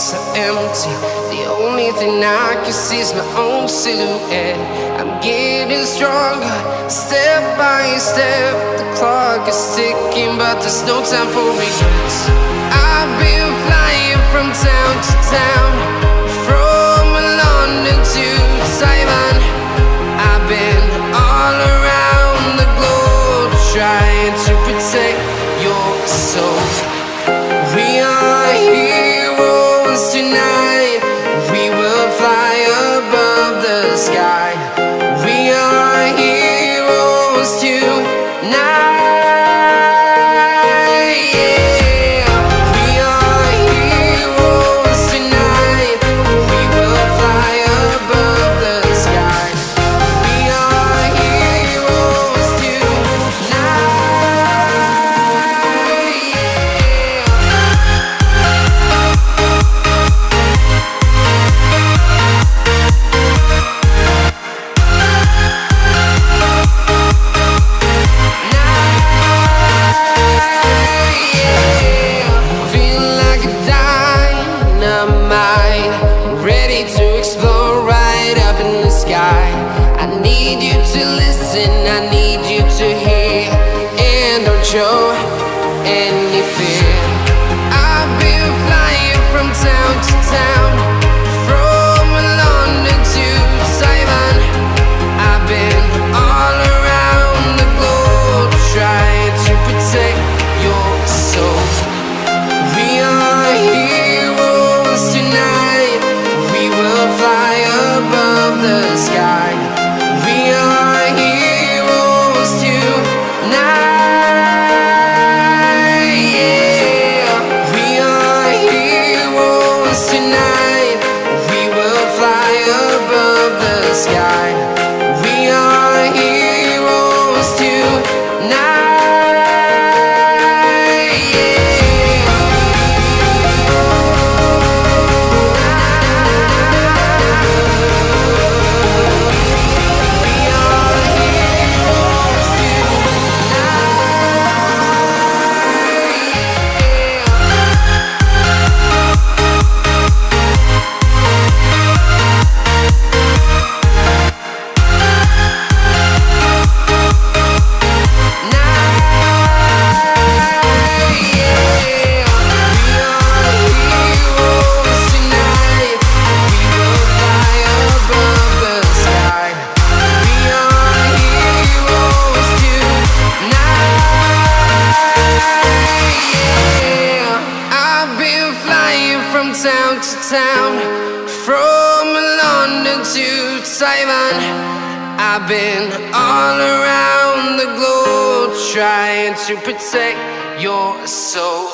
so empty. The only thing I can see is my own silhouette. I'm getting stronger, step by step. The clock is ticking, but there's no time for regrets. I've been flying from town to town, from London to Taiwan. I've been all around the globe, trying to protect your soul. We are heroes tonight. We will fly above the sky. We are heroes tonight. Yeah. We are heroes tonight. We will fly above the sky. We are heroes tonight. I need you to listen, I need you to hear, and don't show any fear. I've been flying from town to town, from London to Taiwan. I've been all around the globe, trying to protect your soul. We are heroes tonight. We will fly above the sky. We are heroes tonight. Yeah. We are heroes tonight. We will fly above the sky. We are heroes tonight. From town to town, from London to Taiwan. I've been all around the globe, trying to protect your soul.